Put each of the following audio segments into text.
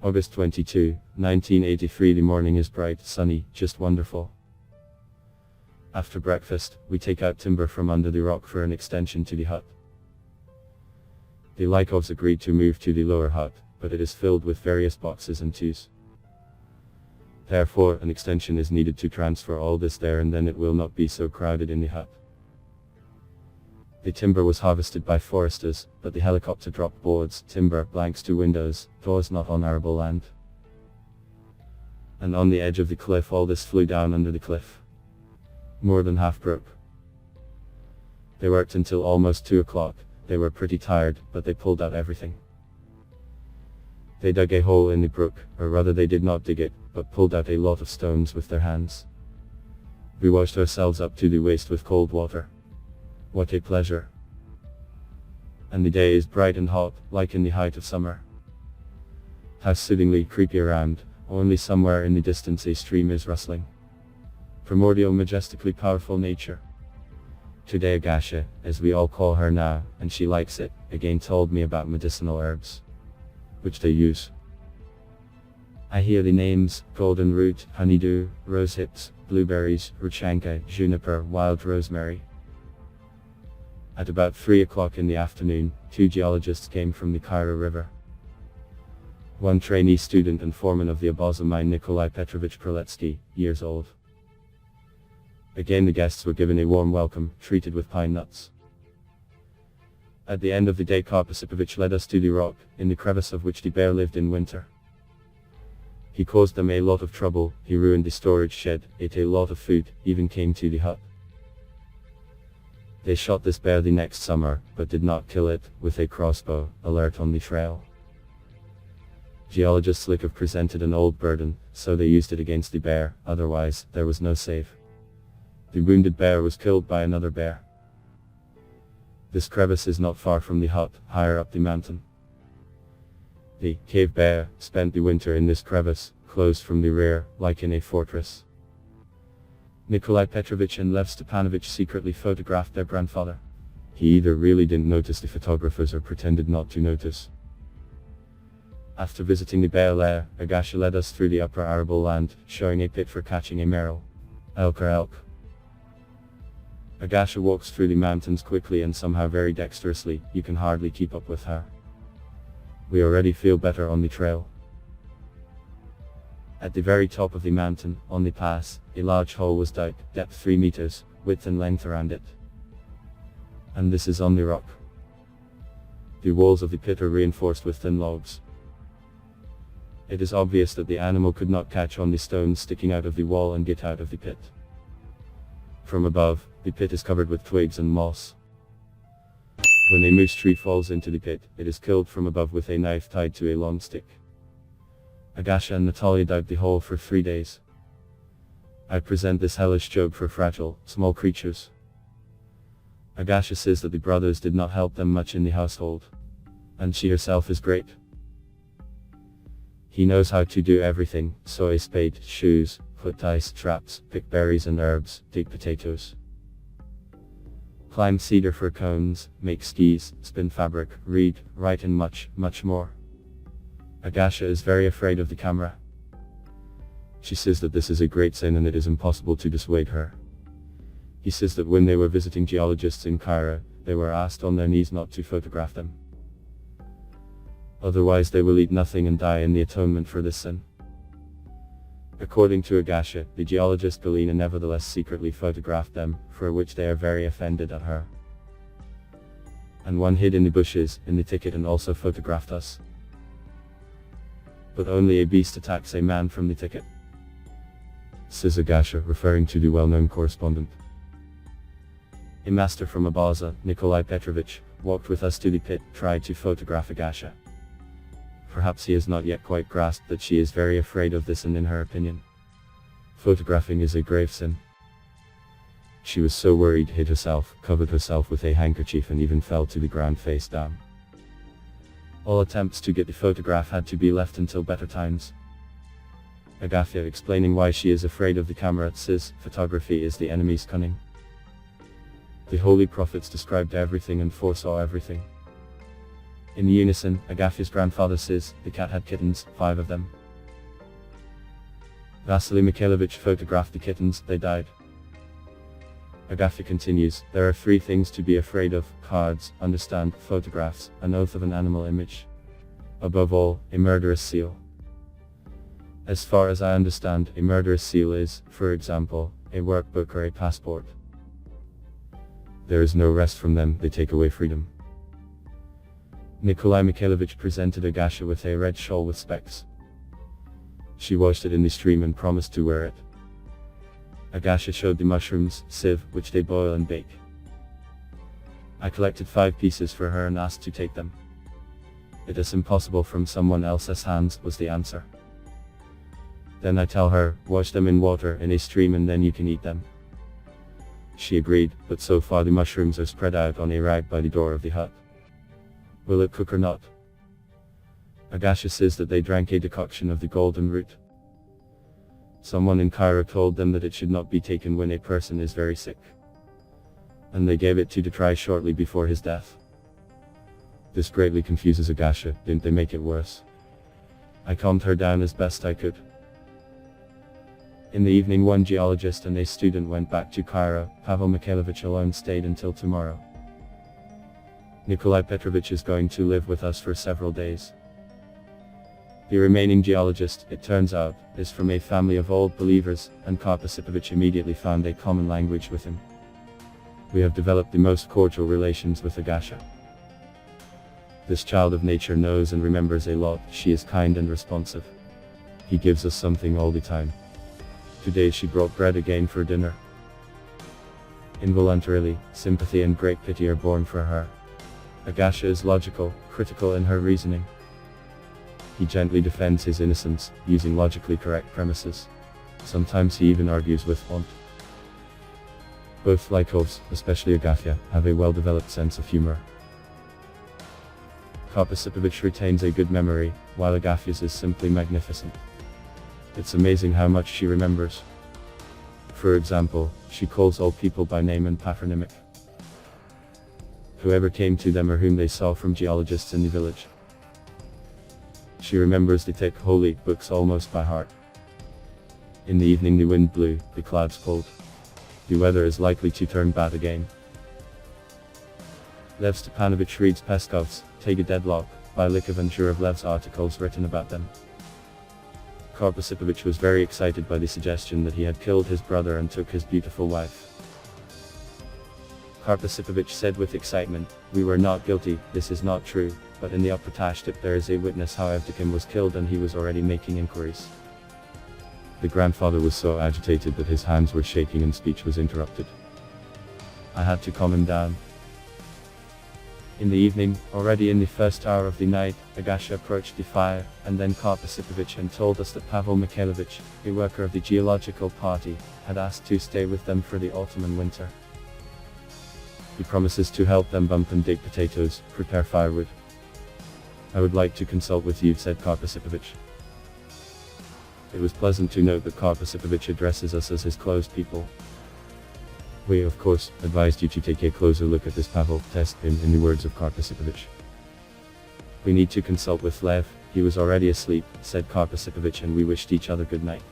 August 22, 1983. The morning is bright, sunny, just wonderful. After breakfast, we take out timber from under the rock for an extension to the hut. The Lykovs agreed to move to the lower hut, but it is filled with various boxes and tues. Therefore, an extension is needed to transfer all this there, and then it will not be so crowded in the hut. The timber was harvested by foresters, but the helicopter dropped boards, timber, blanks to windows, doors not on arable land. And on the edge of the cliff all this flew down under the cliff. More than half broke. They worked until almost 2 o'clock, they were pretty tired, but they pulled out everything. They dug a hole in the brook, or rather they did not dig it, but pulled out a lot of stones with their hands. We washed ourselves up to the waist with cold water. What a pleasure. And the day is bright and hot, like in the height of summer. How soothingly creepy around, only somewhere in the distance a stream is rustling. Primordial, majestically powerful nature. Today Agafia, as we all call her now, and she likes it, again told me about medicinal herbs, which they use. I hear the names: golden root, honeydew, rose hips, blueberries, ruchanka, juniper, wild rosemary. At about 3 o'clock in the afternoon, 2 geologists came from the Cairo River. One trainee student and foreman of the Oboza mine, Nikolai Petrovich Proletsky, years old. Again the guests were given a warm welcome, treated with pine nuts. At the end of the day Karp led us to the rock, in the crevice of which the bear lived in winter. He caused them a lot of trouble, he ruined the storage shed, ate a lot of food, even came to the hut. They shot this bear the next summer, but did not kill it, with a crossbow, alert on the trail. Geologist Lykovs presented an old burden, so they used it against the bear, otherwise, there was no save. The wounded bear was killed by another bear. This crevice is not far from the hut, higher up the mountain. The cave bear spent the winter in this crevice, closed from the rear, like in a fortress. Nikolai Petrovich and Lev Stepanovich secretly photographed their grandfather. He either really didn't notice the photographers or pretended not to notice. After visiting the bear lair, Agafia led us through the upper arable land, showing a pit for catching a merle. Elk or elk. Agafia walks through the mountains quickly and somehow very dexterously, you can hardly keep up with her. We already feel better on the trail. At the very top of the mountain, on the pass, a large hole was dug, depth 3 meters, width and length around it. And this is on the rock. The walls of the pit are reinforced with thin logs. It is obvious that the animal could not catch on the stones sticking out of the wall and get out of the pit. From above, the pit is covered with twigs and moss. When a moose tree falls into the pit, it is killed from above with a knife tied to a long stick. Agafia and Natalia dug the hole for 3 days. I present this hellish job for fragile, small creatures. Agafia says that the brothers did not help them much in the household. And she herself is great. He knows how to do everything: sew a spade, shoes, put ice traps, pick berries and herbs, dig potatoes, climb cedar for cones, make skis, spin fabric, read, write and much, much more. Agafia is very afraid of the camera. She says that this is a great sin and it is impossible to dissuade her. He says that when they were visiting geologists in Cairo, they were asked on their knees not to photograph them. Otherwise they will eat nothing and die in the atonement for this sin. According to Agafia, the geologist Galina nevertheless secretly photographed them, for which they are very offended at her. And one hid in the bushes, in the thicket, and also photographed us. But only a beast attacks a man from the thicket, says Agafia, referring to the well-known correspondent. A master from Oboza, Nikolai Petrovich, walked with us to the pit, tried to photograph Agafia. Perhaps he has not yet quite grasped that she is very afraid of this, and in her opinion, photographing is a grave sin. She was so worried, hid herself, covered herself with a handkerchief and even fell to the ground face down. All attempts to get the photograph had to be left until better times. Agafia explaining why she is afraid of the camera says, photography is the enemy's cunning. The holy prophets described everything and foresaw everything. In unison, Agafia's grandfather says, the cat had kittens, 5 of them. Vasily Mikhailovich photographed the kittens, they died. Agafia continues, there are 3 things to be afraid of: cards, understand, photographs, an oath of an animal image. Above all, a murderous seal. As far as I understand, a murderous seal is, for example, a workbook or a passport. There is no rest from them, they take away freedom. Nikolai Mikhailovich presented Agafia with a red shawl with specks. She washed it in the stream and promised to wear it. Agafia showed the mushrooms, sieve, which they boil and bake. I collected 5 pieces for her and asked to take them. It is impossible from someone else's hands, was the answer. Then I tell her, wash them in water in a stream and then you can eat them. She agreed, but so far the mushrooms are spread out on a rag by the door of the hut. Will it cook or not? Agafia says that they drank a decoction of the golden root. Someone in Cairo told them that it should not be taken when a person is very sick. And they gave it to try shortly before his death. This greatly confuses Agafia, didn't they make it worse? I calmed her down as best I could. In the evening, one geologist and a student went back to Cairo. Pavel Mikhailovich alone stayed until tomorrow. Nikolai Petrovich is going to live with us for several days. The remaining geologist, it turns out, is from a family of old believers, and Karpasipovich immediately found a common language with him. We have developed the most cordial relations with Agafia. This child of nature knows and remembers a lot. She is kind and responsive. He gives us something all the time. Today she brought bread again for dinner. Involuntarily, sympathy and great pity are born for her. Agafia is logical, critical in her reasoning. He gently defends his innocence, using logically correct premises. Sometimes he even argues with want. Both Lykovs, especially Agafia, have a well-developed sense of humor. Karpasipovich retains a good memory, while Agafia's is simply magnificent. It's amazing how much she remembers. For example, she calls all people by name and patronymic. Whoever came to them or whom they saw from geologists in the village. She remembers the thick, holy books almost by heart. In the evening the wind blew, the clouds pulled. The weather is likely to turn bad again. Lev Stepanovich reads Peskov's Take a Deadlock, by Lykov and Zhuravlev's articles written about them. Karpasipovich was very excited by the suggestion that he had killed his brother and took his beautiful wife. Karpasipovich said with excitement, "We were not guilty, this is not true, but in the upper Tashtip there is a witness how Evdokim was killed and he was already making inquiries." The grandfather was so agitated that his hands were shaking and speech was interrupted. I had to calm him down. In the evening, already in the first hour of the night, Agafia approached the fire, and then Karpasipovich and told us that Pavel Mikhailovich, a worker of the geological party, had asked to stay with them for the autumn and winter. He promises to help them bump and dig potatoes, prepare firewood. I would like to consult with you, said Karpasipovich. It was pleasant to note that Karpasipovich addresses us as his close people. We, of course, advised you to take a closer look at this Pavel test in the words of Karpasipovich. We need to consult with Lev, he was already asleep, said Karpasipovich, and we wished each other good night.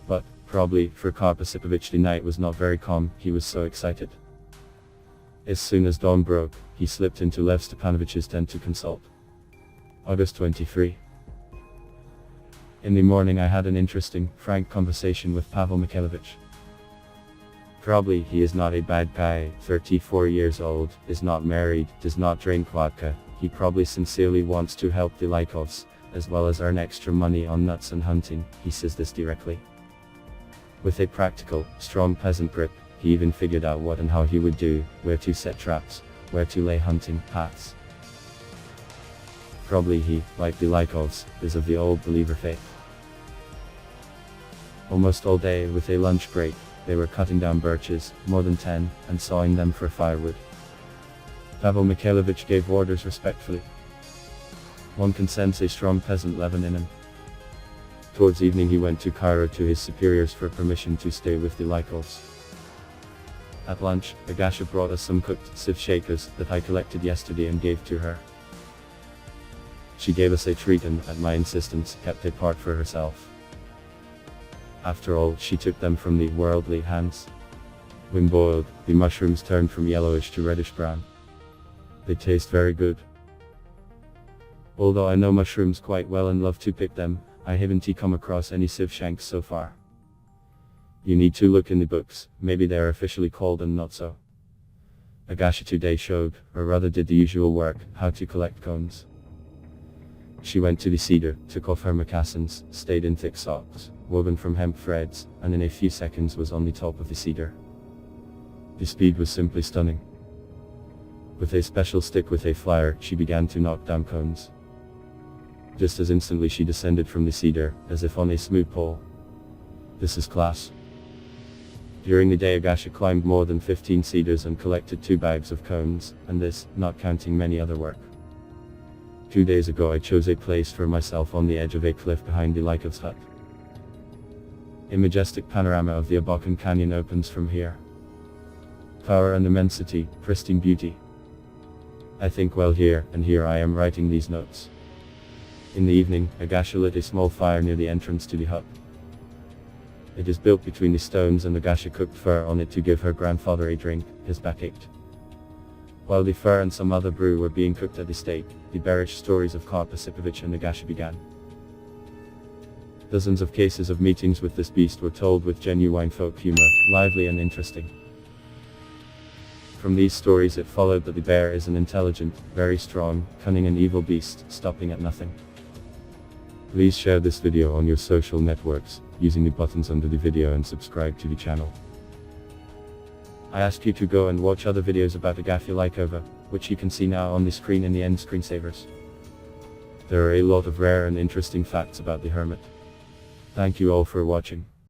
But, probably, for Karpasipovich the night was not very calm, he was so excited. As soon as dawn broke, he slipped into Lev Stepanovich's tent to consult. August 23. In the morning I had an interesting, frank conversation with Pavel Mikhailovich. Probably he is not a bad guy, 34 years old, is not married, does not drink vodka, he probably sincerely wants to help the Lykovs, as well as earn extra money on nuts and hunting, he says this directly. With a practical, strong peasant grip, he even figured out what and how he would do, where to set traps, where to lay hunting paths. Probably he, like the Lykovs, is of the old believer faith. Almost all day, with a lunch break, they were cutting down birches, more than 10, and sawing them for firewood. Pavel Mikhailovich gave orders respectfully. One can sense a strong peasant leaven in him. Towards evening he went to Cairo to his superiors for permission to stay with the Lykovs. At lunch, Agafia brought us some cooked sieve shakers that I collected yesterday and gave to her. She gave us a treat and, at my insistence, kept a part for herself. After all, she took them from the worldly hands. When boiled, the mushrooms turned from yellowish to reddish brown. They taste very good. Although I know mushrooms quite well and love to pick them, I haven't come across any sieve shanks so far. You need to look in the books, maybe they are officially called and not so. Agafia today showed, or rather did the usual work, how to collect cones. She went to the cedar, took off her moccasins, stayed in thick socks, woven from hemp threads, and in a few seconds was on the top of the cedar. The speed was simply stunning. With a special stick with a flyer, she began to knock down cones. Just as instantly she descended from the cedar, as if on a smooth pole. This is class. During the day Agafia climbed more than 15 cedars and collected 2 bags of cones, and this, not counting many other work. 2 days ago I chose a place for myself on the edge of a cliff behind the Lykovs hut. A majestic panorama of the Agafia Canyon opens from here. Power and immensity, pristine beauty. I think well here, and here I am writing these notes. In the evening, Agafia lit a small fire near the entrance to the hut. It is built between the stones and Agafia cooked fur on it to give her grandfather a drink. His back ached. While the fur and some other brew were being cooked at the stake, the bearish stories of Karp Osipovich and Agafia began. Dozens of cases of meetings with this beast were told with genuine folk humor, lively and interesting. From these stories it followed that the bear is an intelligent, very strong, cunning and evil beast, stopping at nothing. Please share this video on your social networks, using the buttons under the video and subscribe to the channel. I ask you to go and watch other videos about Agafia Lykova, which you can see now on the screen in the end screensavers. There are a lot of rare and interesting facts about the hermit. Thank you all for watching.